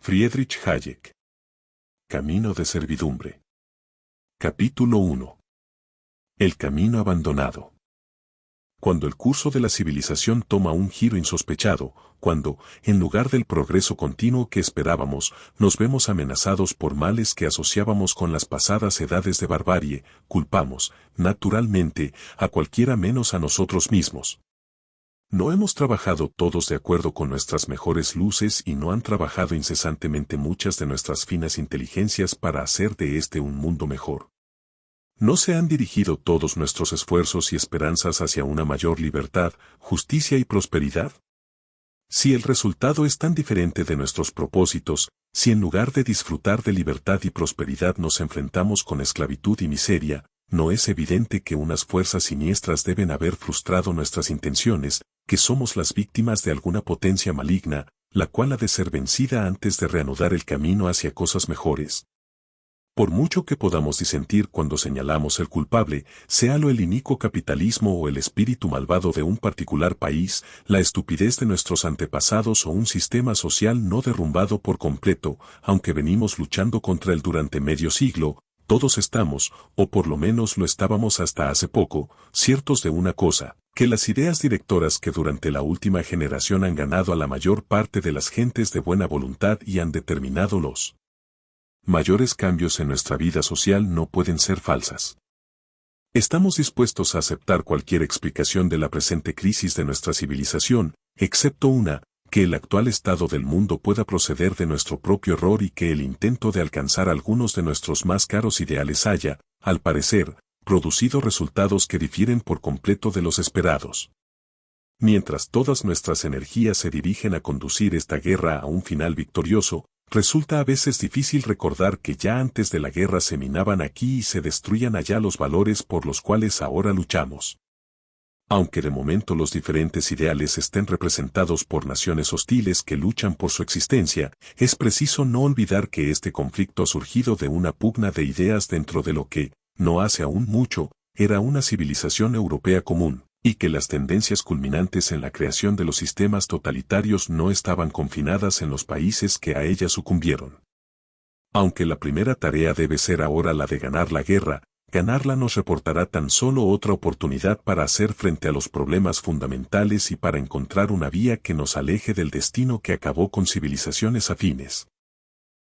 Friedrich Hayek. Camino de servidumbre. Capítulo 1. El camino abandonado. Cuando el curso de la civilización toma un giro insospechado, cuando, en lugar del progreso continuo que esperábamos, nos vemos amenazados por males que asociábamos con las pasadas edades de barbarie, culpamos, naturalmente, a cualquiera menos a nosotros mismos. ¿No hemos trabajado todos de acuerdo con nuestras mejores luces y no han trabajado incesantemente muchas de nuestras finas inteligencias para hacer de este un mundo mejor? ¿No se han dirigido todos nuestros esfuerzos y esperanzas hacia una mayor libertad, justicia y prosperidad? Si el resultado es tan diferente de nuestros propósitos, si en lugar de disfrutar de libertad y prosperidad nos enfrentamos con esclavitud y miseria, ¿no es evidente que unas fuerzas siniestras deben haber frustrado nuestras intenciones, que somos las víctimas de alguna potencia maligna, la cual ha de ser vencida antes de reanudar el camino hacia cosas mejores? Por mucho que podamos disentir cuando señalamos el culpable, séalo el inicuo capitalismo o el espíritu malvado de un particular país, la estupidez de nuestros antepasados o un sistema social no derrumbado por completo, aunque venimos luchando contra él durante medio siglo, todos estamos, o por lo menos lo estábamos hasta hace poco, ciertos de una cosa, que las ideas directoras que durante la última generación han ganado a la mayor parte de las gentes de buena voluntad y han determinado los mayores cambios en nuestra vida social no pueden ser falsas. Estamos dispuestos a aceptar cualquier explicación de la presente crisis de nuestra civilización, excepto una, que el actual estado del mundo pueda proceder de nuestro propio error y que el intento de alcanzar algunos de nuestros más caros ideales haya, al parecer, producido resultados que difieren por completo de los esperados. Mientras todas nuestras energías se dirigen a conducir esta guerra a un final victorioso, resulta a veces difícil recordar que ya antes de la guerra se minaban aquí y se destruían allá los valores por los cuales ahora luchamos. Aunque de momento los diferentes ideales estén representados por naciones hostiles que luchan por su existencia, es preciso no olvidar que este conflicto ha surgido de una pugna de ideas dentro de lo que, no hace aún mucho, era una civilización europea común, y que las tendencias culminantes en la creación de los sistemas totalitarios no estaban confinadas en los países que a ella sucumbieron. Aunque la primera tarea debe ser ahora la de ganar la guerra, ganarla nos reportará tan solo otra oportunidad para hacer frente a los problemas fundamentales y para encontrar una vía que nos aleje del destino que acabó con civilizaciones afines.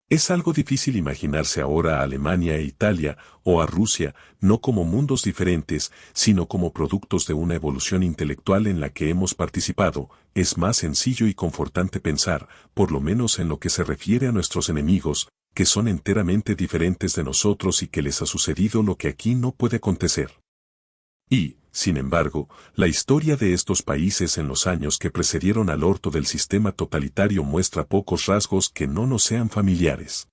Es algo difícil imaginarse ahora a Alemania e Italia, o a Rusia, no como mundos diferentes, sino como productos de una evolución intelectual en la que hemos participado. Es más sencillo y confortante pensar, por lo menos en lo que se refiere a nuestros enemigos, que son enteramente diferentes de nosotros y que les ha sucedido lo que aquí no puede acontecer. Y, sin embargo, la historia de estos países en los años que precedieron al orto del sistema totalitario muestra pocos rasgos que no nos sean familiares.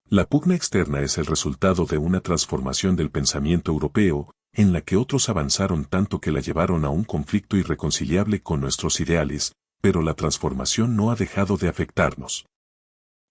La pugna externa es el resultado de una transformación del pensamiento europeo, en la que otros avanzaron tanto que la llevaron a un conflicto irreconciliable con nuestros ideales, pero la transformación no ha dejado de afectarnos.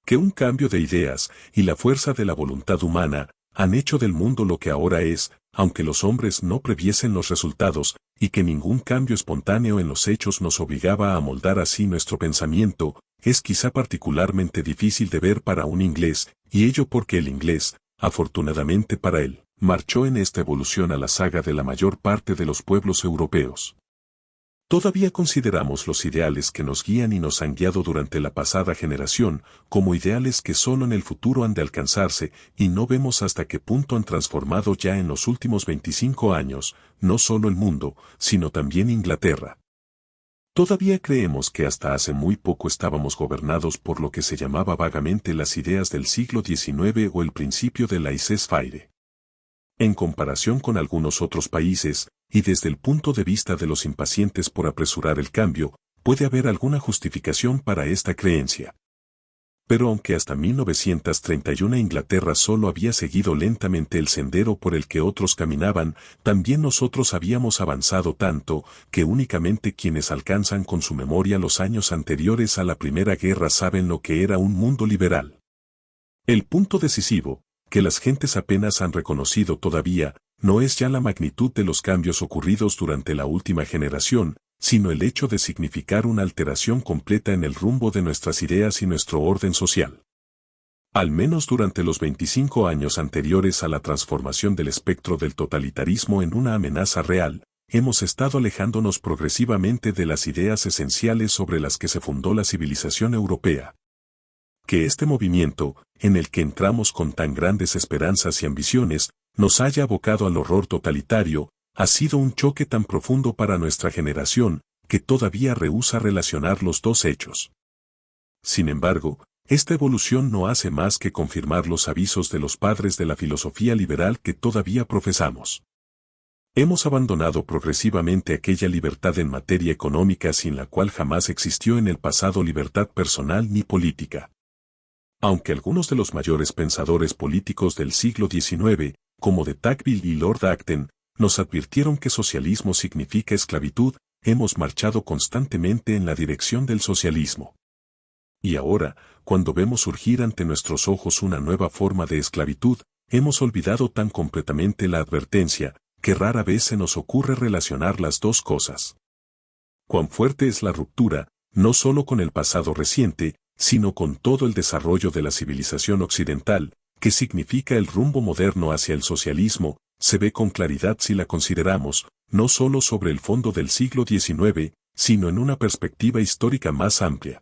Que un cambio de ideas y la fuerza de la voluntad humana han hecho del mundo lo que ahora es, aunque los hombres no previesen los resultados, y que ningún cambio espontáneo en los hechos nos obligaba a moldar así nuestro pensamiento, es quizá particularmente difícil de ver para un inglés, y ello porque el inglés, afortunadamente para él, marchó en esta evolución a la saga de la mayor parte de los pueblos europeos. Todavía consideramos los ideales que nos guían y nos han guiado durante la pasada generación como ideales que solo en el futuro han de alcanzarse y no vemos hasta qué punto han transformado ya en los últimos 25 años, no solo el mundo, sino también Inglaterra. Todavía creemos que hasta hace muy poco estábamos gobernados por lo que se llamaba vagamente las ideas del siglo XIX o el principio de laissez-faire. En comparación con algunos otros países, y desde el punto de vista de los impacientes por apresurar el cambio, puede haber alguna justificación para esta creencia. Pero aunque hasta 1931 Inglaterra solo había seguido lentamente el sendero por el que otros caminaban, también nosotros habíamos avanzado tanto, que únicamente quienes alcanzan con su memoria los años anteriores a la Primera Guerra saben lo que era un mundo liberal. El punto decisivo, que las gentes apenas han reconocido todavía, no es ya la magnitud de los cambios ocurridos durante la última generación, sino el hecho de significar una alteración completa en el rumbo de nuestras ideas y nuestro orden social. Al menos durante los 25 años anteriores a la transformación del espectro del totalitarismo en una amenaza real, hemos estado alejándonos progresivamente de las ideas esenciales sobre las que se fundó la civilización europea. Que este movimiento, en el que entramos con tan grandes esperanzas y ambiciones, nos haya abocado al horror totalitario, ha sido un choque tan profundo para nuestra generación, que todavía rehúsa relacionar los dos hechos. Sin embargo, esta evolución no hace más que confirmar los avisos de los padres de la filosofía liberal que todavía profesamos. Hemos abandonado progresivamente aquella libertad en materia económica sin la cual jamás existió en el pasado libertad personal ni política. Aunque algunos de los mayores pensadores políticos del siglo XIX, como de Tocqueville y Lord Acton, nos advirtieron que socialismo significa esclavitud, hemos marchado constantemente en la dirección del socialismo. Y ahora, cuando vemos surgir ante nuestros ojos una nueva forma de esclavitud, hemos olvidado tan completamente la advertencia, que rara vez se nos ocurre relacionar las dos cosas. Cuán fuerte es la ruptura, no solo con el pasado reciente, sino con todo el desarrollo de la civilización occidental, que significa el rumbo moderno hacia el socialismo, se ve con claridad si la consideramos, no solo sobre el fondo del siglo XIX, sino en una perspectiva histórica más amplia.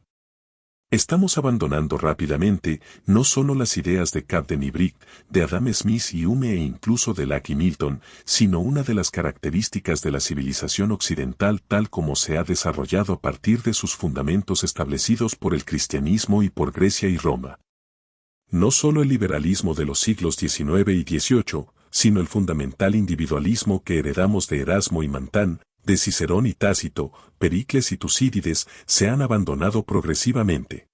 Estamos abandonando rápidamente no solo las ideas de Camden y Bright, de Adam Smith y Hume e incluso de Locke y Milton, sino una de las características de la civilización occidental tal como se ha desarrollado a partir de sus fundamentos establecidos por el cristianismo y por Grecia y Roma. No solo el liberalismo de los siglos XIX y XVIII, sino el fundamental individualismo que heredamos de Erasmo y Montaigne, de Cicerón y Tácito, Pericles y Tucídides, se han abandonado progresivamente.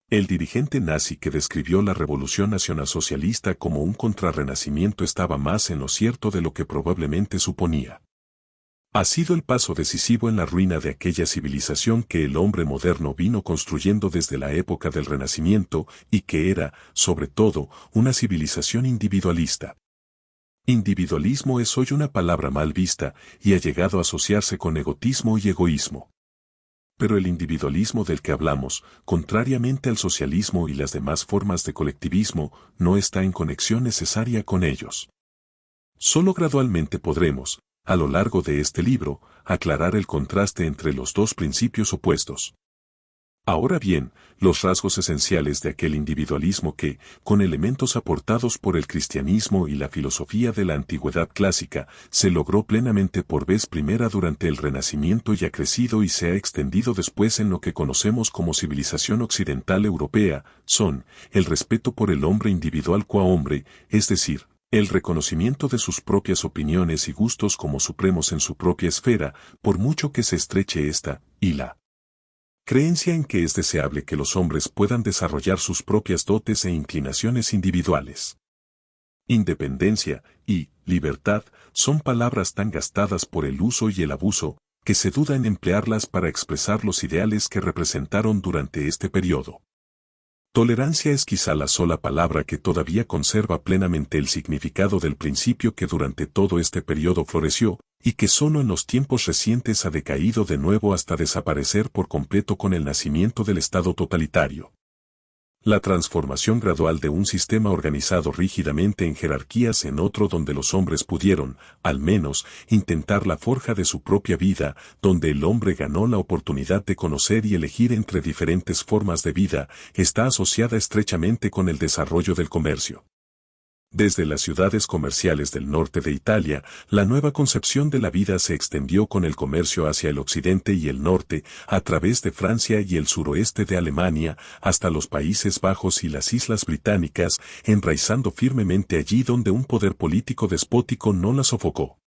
El dirigente nazi que describió la revolución nacionalsocialista como un contrarrenacimiento estaba más en lo cierto de lo que probablemente suponía. Ha sido el paso decisivo en la ruina de aquella civilización que el hombre moderno vino construyendo desde la época del Renacimiento y que era, sobre todo, una civilización individualista. Individualismo es hoy una palabra mal vista y ha llegado a asociarse con egotismo y egoísmo. Pero el individualismo del que hablamos, contrariamente al socialismo y las demás formas de colectivismo, no está en conexión necesaria con ellos. Solo gradualmente podremos, a lo largo de este libro, aclarar el contraste entre los dos principios opuestos. Ahora bien, los rasgos esenciales de aquel individualismo que, con elementos aportados por el cristianismo y la filosofía de la antigüedad clásica, se logró plenamente por vez primera durante el Renacimiento y ha crecido y se ha extendido después en lo que conocemos como civilización occidental europea, son, el respeto por el hombre individual qua hombre, es decir, el reconocimiento de sus propias opiniones y gustos como supremos en su propia esfera, por mucho que se estreche esta, y la creencia en que es deseable que los hombres puedan desarrollar sus propias dotes e inclinaciones individuales. Independencia y libertad son palabras tan gastadas por el uso y el abuso, que se duda en emplearlas para expresar los ideales que representaron durante este periodo. Tolerancia es quizá la sola palabra que todavía conserva plenamente el significado del principio que durante todo este periodo floreció, y que solo en los tiempos recientes ha decaído de nuevo hasta desaparecer por completo con el nacimiento del Estado totalitario. La transformación gradual de un sistema organizado rígidamente en jerarquías en otro donde los hombres pudieron, al menos, intentar la forja de su propia vida, donde el hombre ganó la oportunidad de conocer y elegir entre diferentes formas de vida, está asociada estrechamente con el desarrollo del comercio. Desde las ciudades comerciales del norte de Italia, la nueva concepción de la vida se extendió con el comercio hacia el occidente y el norte, a través de Francia y el suroeste de Alemania, hasta los Países Bajos y las Islas Británicas, enraizando firmemente allí donde un poder político despótico no la sofocó.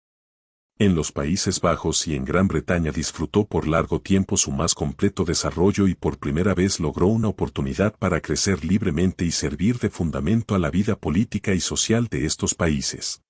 En los Países Bajos y en Gran Bretaña disfrutó por largo tiempo su más completo desarrollo y por primera vez logró una oportunidad para crecer libremente y servir de fundamento a la vida política y social de estos países.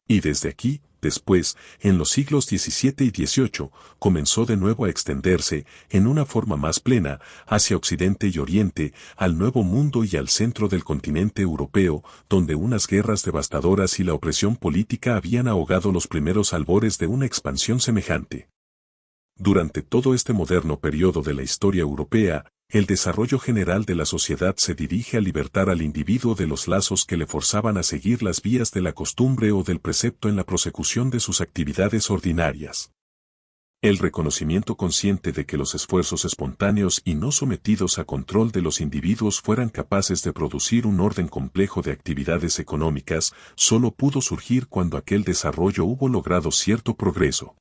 Y desde aquí, después, en los siglos XVII y XVIII, comenzó de nuevo a extenderse, en una forma más plena, hacia Occidente y Oriente, al Nuevo Mundo y al centro del continente europeo, donde unas guerras devastadoras y la opresión política habían ahogado los primeros albores de una expansión semejante. Durante todo este moderno periodo de la historia europea, el desarrollo general de la sociedad se dirige a libertar al individuo de los lazos que le forzaban a seguir las vías de la costumbre o del precepto en la prosecución de sus actividades ordinarias. El reconocimiento consciente de que los esfuerzos espontáneos y no sometidos a control de los individuos fueran capaces de producir un orden complejo de actividades económicas, solo pudo surgir cuando aquel desarrollo hubo logrado cierto progreso.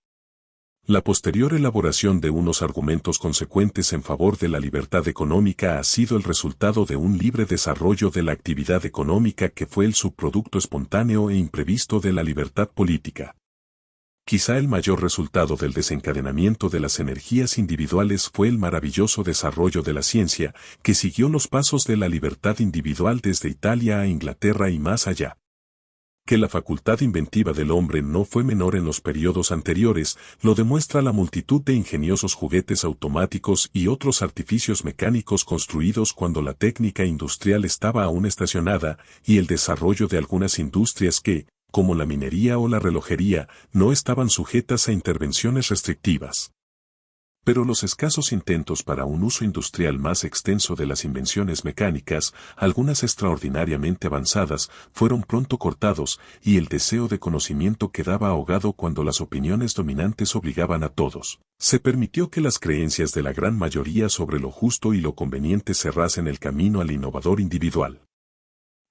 La posterior elaboración de unos argumentos consecuentes en favor de la libertad económica ha sido el resultado de un libre desarrollo de la actividad económica que fue el subproducto espontáneo e imprevisto de la libertad política. Quizá el mayor resultado del desencadenamiento de las energías individuales fue el maravilloso desarrollo de la ciencia, que siguió los pasos de la libertad individual desde Italia a Inglaterra y más allá. Que la facultad inventiva del hombre no fue menor en los periodos anteriores, lo demuestra la multitud de ingeniosos juguetes automáticos y otros artificios mecánicos construidos cuando la técnica industrial estaba aún estacionada, y el desarrollo de algunas industrias que, como la minería o la relojería, no estaban sujetas a intervenciones restrictivas. Pero los escasos intentos para un uso industrial más extenso de las invenciones mecánicas, algunas extraordinariamente avanzadas, fueron pronto cortados, y el deseo de conocimiento quedaba ahogado cuando las opiniones dominantes obligaban a todos. Se permitió que las creencias de la gran mayoría sobre lo justo y lo conveniente cerrasen el camino al innovador individual.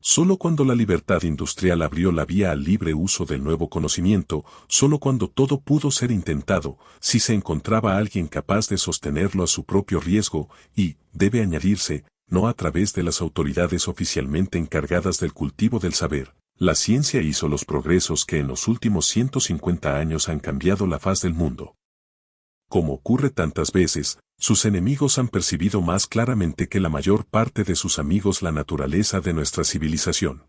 Solo cuando la libertad industrial abrió la vía al libre uso del nuevo conocimiento, solo cuando todo pudo ser intentado, si se encontraba alguien capaz de sostenerlo a su propio riesgo, y, debe añadirse, no a través de las autoridades oficialmente encargadas del cultivo del saber, la ciencia hizo los progresos que en los últimos 150 años han cambiado la faz del mundo. Como ocurre tantas veces, sus enemigos han percibido más claramente que la mayor parte de sus amigos la naturaleza de nuestra civilización.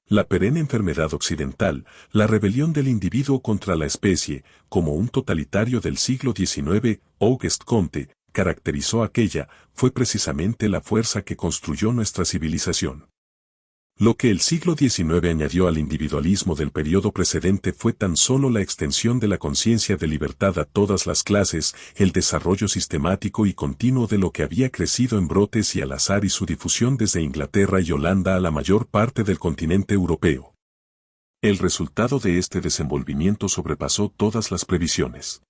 La perenne enfermedad occidental, la rebelión del individuo contra la especie, como un totalitario del siglo XIX, Auguste Comte, caracterizó aquella, fue precisamente la fuerza que construyó nuestra civilización. Lo que el siglo XIX añadió al individualismo del periodo precedente fue tan solo la extensión de la conciencia de libertad a todas las clases, el desarrollo sistemático y continuo de lo que había crecido en brotes y al azar y su difusión desde Inglaterra y Holanda a la mayor parte del continente europeo. El resultado de este desenvolvimiento sobrepasó todas las previsiones.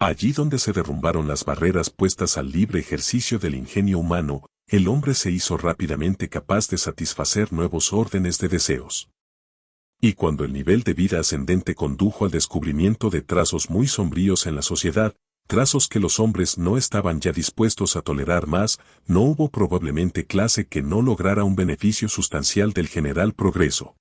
Allí donde se derrumbaron las barreras puestas al libre ejercicio del ingenio humano, el hombre se hizo rápidamente capaz de satisfacer nuevos órdenes de deseos. Y cuando el nivel de vida ascendente condujo al descubrimiento de trazos muy sombríos en la sociedad, trazos que los hombres no estaban ya dispuestos a tolerar más, no hubo probablemente clase que no lograra un beneficio sustancial del general progreso.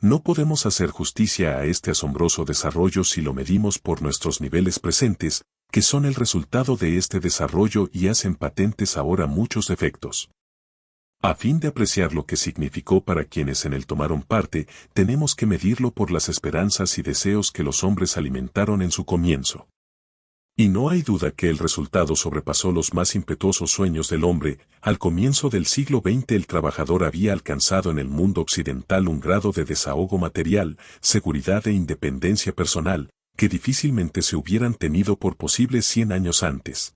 No podemos hacer justicia a este asombroso desarrollo si lo medimos por nuestros niveles presentes, que son el resultado de este desarrollo y hacen patentes ahora muchos defectos. A fin de apreciar lo que significó para quienes en él tomaron parte, tenemos que medirlo por las esperanzas y deseos que los hombres alimentaron en su comienzo. Y no hay duda que el resultado sobrepasó los más impetuosos sueños del hombre. Al comienzo del siglo XX el trabajador había alcanzado en el mundo occidental un grado de desahogo material, seguridad e independencia personal, que difícilmente se hubieran tenido por posibles 100 años antes.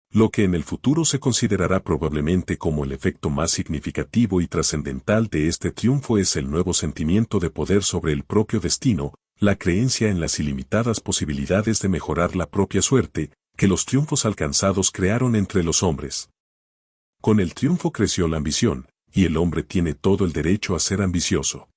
Lo que en el futuro se considerará probablemente como el efecto más significativo y trascendental de este triunfo es el nuevo sentimiento de poder sobre el propio destino, la creencia en las ilimitadas posibilidades de mejorar la propia suerte, que los triunfos alcanzados crearon entre los hombres. Con el triunfo creció la ambición, y el hombre tiene todo el derecho a ser ambicioso.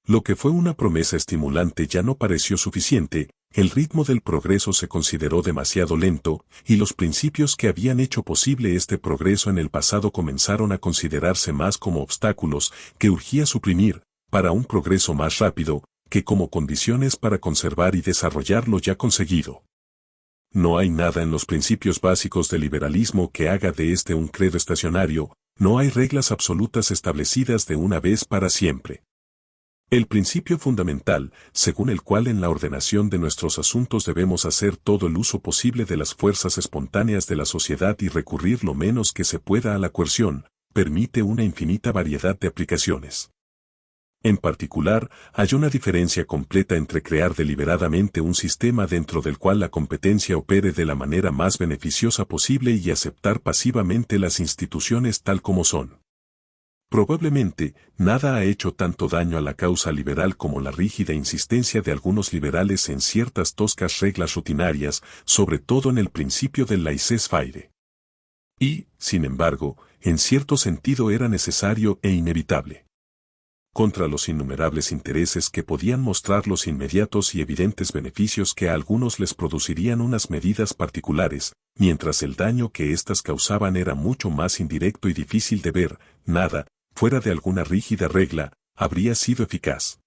Lo que fue una promesa estimulante ya no pareció suficiente, el ritmo del progreso se consideró demasiado lento, y los principios que habían hecho posible este progreso en el pasado comenzaron a considerarse más como obstáculos que urgía suprimir, para un progreso más rápido, que como condiciones para conservar y desarrollar lo ya conseguido. No hay nada en los principios básicos del liberalismo que haga de este un credo estacionario, no hay reglas absolutas establecidas de una vez para siempre. El principio fundamental, según el cual en la ordenación de nuestros asuntos debemos hacer todo el uso posible de las fuerzas espontáneas de la sociedad y recurrir lo menos que se pueda a la coerción, permite una infinita variedad de aplicaciones. En particular, hay una diferencia completa entre crear deliberadamente un sistema dentro del cual la competencia opere de la manera más beneficiosa posible y aceptar pasivamente las instituciones tal como son. Probablemente, nada ha hecho tanto daño a la causa liberal como la rígida insistencia de algunos liberales en ciertas toscas reglas rutinarias, sobre todo en el principio del laissez-faire. Y, sin embargo, en cierto sentido era necesario e inevitable. Contra los innumerables intereses que podían mostrar los inmediatos y evidentes beneficios que a algunos les producirían unas medidas particulares, mientras el daño que éstas causaban era mucho más indirecto y difícil de ver, nada, fuera de alguna rígida regla, habría sido eficaz.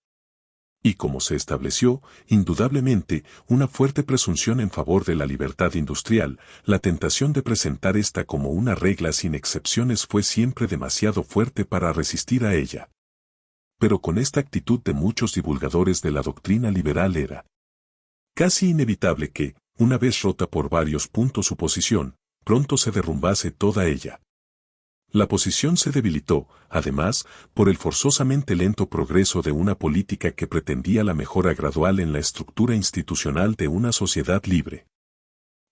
Y como se estableció, indudablemente, una fuerte presunción en favor de la libertad industrial, la tentación de presentar esta como una regla sin excepciones fue siempre demasiado fuerte para resistir a ella. Pero con esta actitud de muchos divulgadores de la doctrina liberal era casi inevitable que, una vez rota por varios puntos su posición, pronto se derrumbase toda ella. La posición se debilitó, además, por el forzosamente lento progreso de una política que pretendía la mejora gradual en la estructura institucional de una sociedad libre.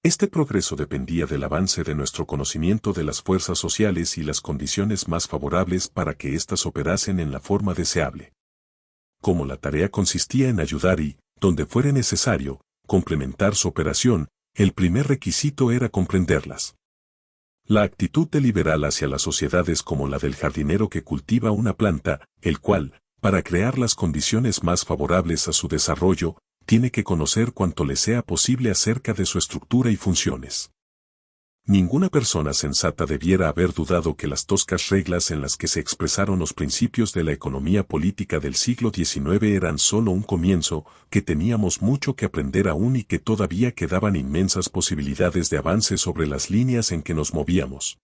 Este progreso dependía del avance de nuestro conocimiento de las fuerzas sociales y las condiciones más favorables para que éstas operasen en la forma deseable. Como la tarea consistía en ayudar y, donde fuere necesario, complementar su operación, el primer requisito era comprenderlas. La actitud del liberal hacia la sociedad es como la del jardinero que cultiva una planta, el cual, para crear las condiciones más favorables a su desarrollo, tiene que conocer cuanto le sea posible acerca de su estructura y funciones. Ninguna persona sensata debiera haber dudado que las toscas reglas en las que se expresaron los principios de la economía política del siglo XIX eran solo un comienzo, que teníamos mucho que aprender aún y que todavía quedaban inmensas posibilidades de avance sobre las líneas en que nos movíamos.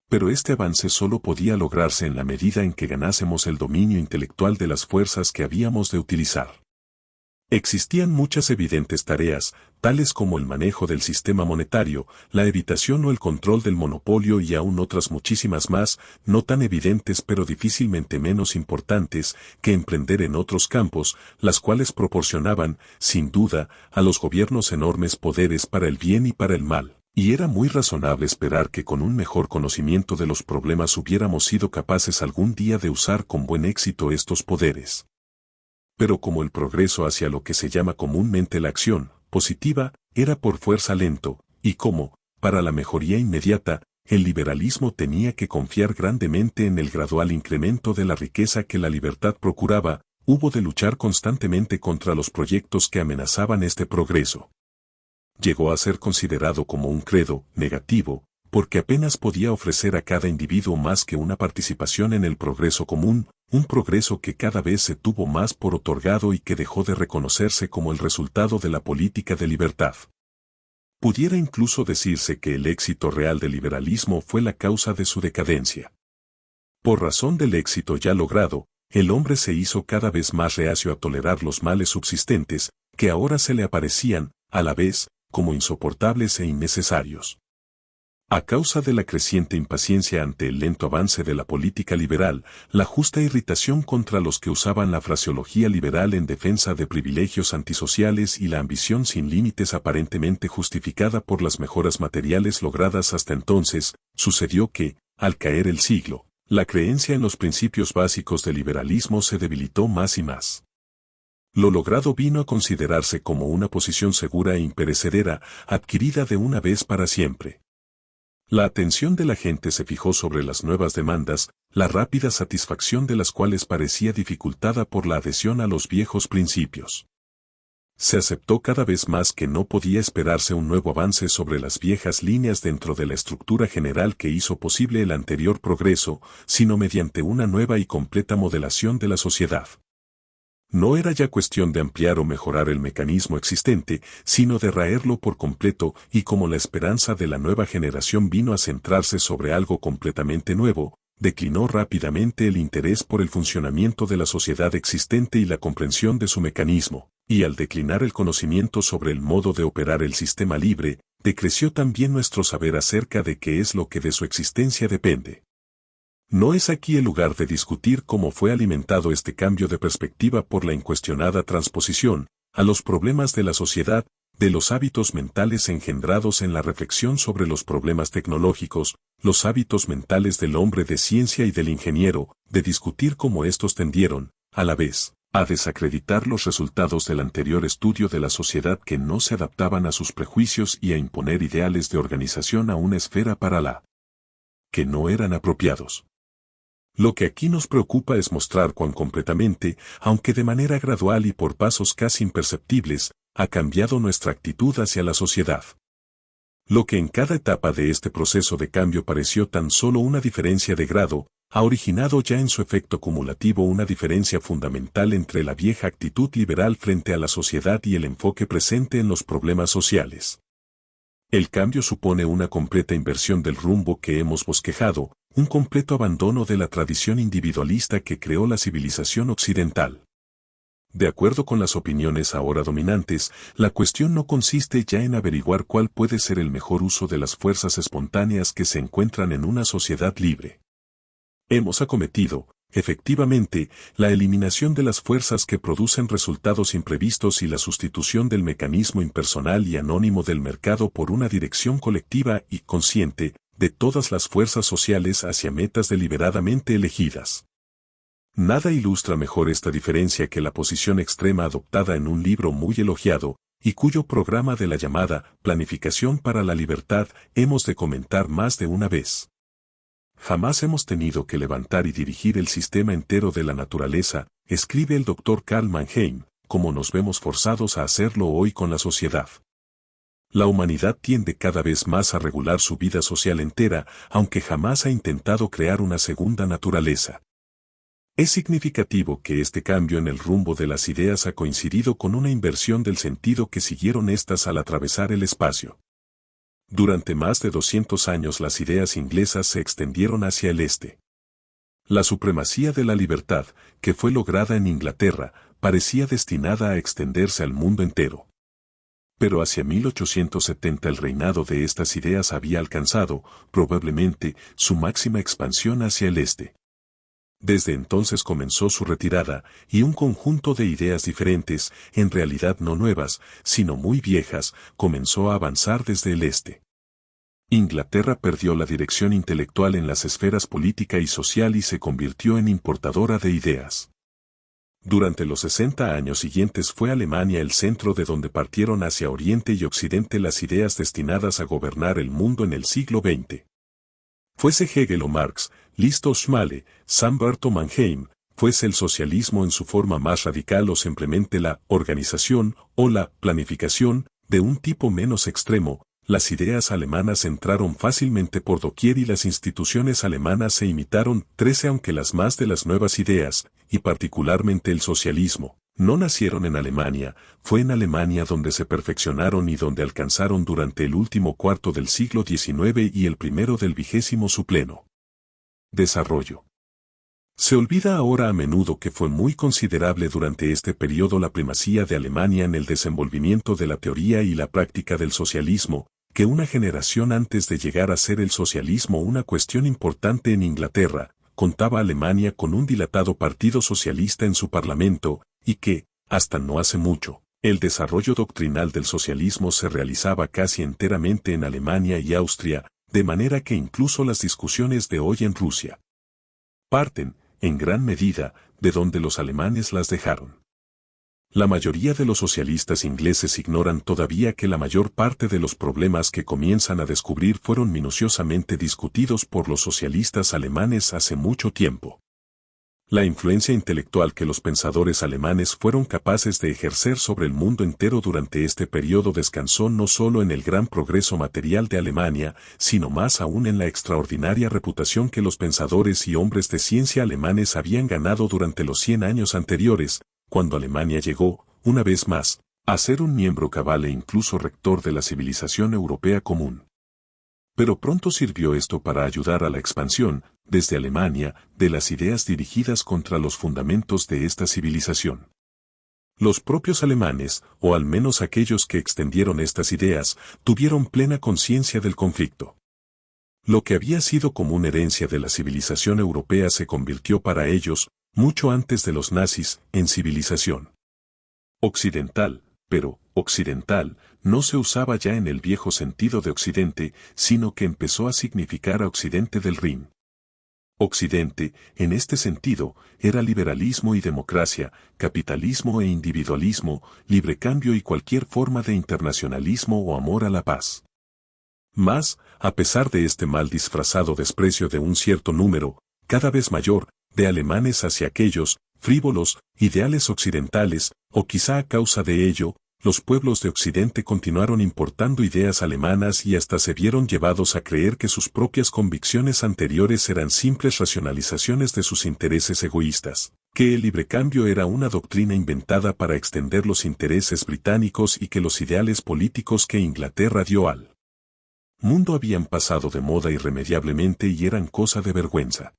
Pero este avance solo podía lograrse en la medida en que ganásemos el dominio intelectual de las fuerzas que habíamos de utilizar. Existían muchas evidentes tareas, tales como el manejo del sistema monetario, la evitación o el control del monopolio y aún otras muchísimas más, no tan evidentes pero difícilmente menos importantes, que emprender en otros campos, las cuales proporcionaban, sin duda, a los gobiernos enormes poderes para el bien y para el mal. Y era muy razonable esperar que con un mejor conocimiento de los problemas hubiéramos sido capaces algún día de usar con buen éxito estos poderes. Pero como el progreso hacia lo que se llama comúnmente la acción positiva era por fuerza lento, y como, para la mejoría inmediata, el liberalismo tenía que confiar grandemente en el gradual incremento de la riqueza que la libertad procuraba, hubo de luchar constantemente contra los proyectos que amenazaban este progreso. Llegó a ser considerado como un credo negativo, porque apenas podía ofrecer a cada individuo más que una participación en el progreso común, un progreso que cada vez se tuvo más por otorgado y que dejó de reconocerse como el resultado de la política de libertad. Pudiera incluso decirse que el éxito real del liberalismo fue la causa de su decadencia. Por razón del éxito ya logrado, el hombre se hizo cada vez más reacio a tolerar los males subsistentes, que ahora se le aparecían, a la vez, como insoportables e innecesarios. A causa de la creciente impaciencia ante el lento avance de la política liberal, la justa irritación contra los que usaban la fraseología liberal en defensa de privilegios antisociales y la ambición sin límites aparentemente justificada por las mejoras materiales logradas hasta entonces, sucedió que, al caer el siglo, la creencia en los principios básicos del liberalismo se debilitó más y más. Lo logrado vino a considerarse como una posición segura e imperecedera, adquirida de una vez para siempre. La atención de la gente se fijó sobre las nuevas demandas, la rápida satisfacción de las cuales parecía dificultada por la adhesión a los viejos principios. Se aceptó cada vez más que no podía esperarse un nuevo avance sobre las viejas líneas dentro de la estructura general que hizo posible el anterior progreso, sino mediante una nueva y completa modelación de la sociedad. No era ya cuestión de ampliar o mejorar el mecanismo existente, sino de raerlo por completo, y como la esperanza de la nueva generación vino a centrarse sobre algo completamente nuevo, declinó rápidamente el interés por el funcionamiento de la sociedad existente y la comprensión de su mecanismo, y al declinar el conocimiento sobre el modo de operar el sistema libre, decreció también nuestro saber acerca de qué es lo que de su existencia depende. No es aquí el lugar de discutir cómo fue alimentado este cambio de perspectiva por la incuestionada transposición a los problemas de la sociedad, de los hábitos mentales engendrados en la reflexión sobre los problemas tecnológicos, los hábitos mentales del hombre de ciencia y del ingeniero, de discutir cómo estos tendieron, a la vez, a desacreditar los resultados del anterior estudio de la sociedad que no se adaptaban a sus prejuicios y a imponer ideales de organización a una esfera para la que no eran apropiados. Lo que aquí nos preocupa es mostrar cuán completamente, aunque de manera gradual y por pasos casi imperceptibles, ha cambiado nuestra actitud hacia la sociedad. Lo que en cada etapa de este proceso de cambio pareció tan solo una diferencia de grado, ha originado ya en su efecto cumulativo una diferencia fundamental entre la vieja actitud liberal frente a la sociedad y el enfoque presente en los problemas sociales. El cambio supone una completa inversión del rumbo que hemos bosquejado, un completo abandono de la tradición individualista que creó la civilización occidental. De acuerdo con las opiniones ahora dominantes, la cuestión no consiste ya en averiguar cuál puede ser el mejor uso de las fuerzas espontáneas que se encuentran en una sociedad libre. Hemos acometido, efectivamente, la eliminación de las fuerzas que producen resultados imprevistos y la sustitución del mecanismo impersonal y anónimo del mercado por una dirección colectiva y consciente de todas las fuerzas sociales hacia metas deliberadamente elegidas. Nada ilustra mejor esta diferencia que la posición extrema adoptada en un libro muy elogiado, y cuyo programa de la llamada Planificación para la Libertad hemos de comentar más de una vez. Jamás hemos tenido que levantar y dirigir el sistema entero de la naturaleza, escribe el Dr. Karl Mannheim, como nos vemos forzados a hacerlo hoy con la sociedad. La humanidad tiende cada vez más a regular su vida social entera, aunque jamás ha intentado crear una segunda naturaleza. Es significativo que este cambio en el rumbo de las ideas ha coincidido con una inversión del sentido que siguieron éstas al atravesar el espacio. Durante más de 200 años las ideas inglesas se extendieron hacia el este. La supremacía de la libertad, que fue lograda en Inglaterra, parecía destinada a extenderse al mundo entero. Pero hacia 1870 el reinado de estas ideas había alcanzado, probablemente, su máxima expansión hacia el este. Desde entonces comenzó su retirada, y un conjunto de ideas diferentes, en realidad no nuevas, sino muy viejas, comenzó a avanzar desde el este. Inglaterra perdió la dirección intelectual en las esferas política y social y se convirtió en importadora de ideas. Durante los 60 años siguientes fue Alemania el centro de donde partieron hacia Oriente y Occidente las ideas destinadas a gobernar el mundo en el siglo XX. Fuese Hegel o Marx, Liszt o Schmale, Humberto Mannheim, fuese el socialismo en su forma más radical o simplemente la organización o la planificación de un tipo menos extremo, las ideas alemanas entraron fácilmente por doquier y las instituciones alemanas se imitaron 13 aunque las más de las nuevas ideas, y particularmente el socialismo, no nacieron en Alemania, fue en Alemania donde se perfeccionaron y donde alcanzaron durante el último cuarto del siglo XIX y el primero del XX su pleno desarrollo. Se olvida ahora a menudo que fue muy considerable durante este periodo la primacía de Alemania en el desenvolvimiento de la teoría y la práctica del socialismo, que una generación antes de llegar a ser el socialismo una cuestión importante en Inglaterra, contaba Alemania con un dilatado partido socialista en su parlamento, y que, hasta no hace mucho, el desarrollo doctrinal del socialismo se realizaba casi enteramente en Alemania y Austria, de manera que incluso las discusiones de hoy en Rusia parten, en gran medida, de donde los alemanes las dejaron. La mayoría de los socialistas ingleses ignoran todavía que la mayor parte de los problemas que comienzan a descubrir fueron minuciosamente discutidos por los socialistas alemanes hace mucho tiempo. La influencia intelectual que los pensadores alemanes fueron capaces de ejercer sobre el mundo entero durante este periodo descansó no solo en el gran progreso material de Alemania, sino más aún en la extraordinaria reputación que los pensadores y hombres de ciencia alemanes habían ganado durante los 100 años anteriores, cuando Alemania llegó, una vez más, a ser un miembro cabal e incluso rector de la civilización europea común. Pero pronto sirvió esto para ayudar a la expansión, desde Alemania, de las ideas dirigidas contra los fundamentos de esta civilización. Los propios alemanes, o al menos aquellos que extendieron estas ideas, tuvieron plena conciencia del conflicto. Lo que había sido como una herencia de la civilización europea se convirtió para ellos, mucho antes de los nazis, en civilización occidental, pero occidental no se usaba ya en el viejo sentido de Occidente, sino que empezó a significar a Occidente del Rin. Occidente, en este sentido, era liberalismo y democracia, capitalismo e individualismo, libre cambio y cualquier forma de internacionalismo o amor a la paz. Mas, a pesar de este mal disfrazado desprecio de un cierto número, cada vez mayor, de alemanes hacia aquellos, frívolos, ideales occidentales, o quizá a causa de ello, los pueblos de Occidente continuaron importando ideas alemanas y hasta se vieron llevados a creer que sus propias convicciones anteriores eran simples racionalizaciones de sus intereses egoístas, que el libre cambio era una doctrina inventada para extender los intereses británicos y que los ideales políticos que Inglaterra dio al mundo habían pasado de moda irremediablemente y eran cosa de vergüenza.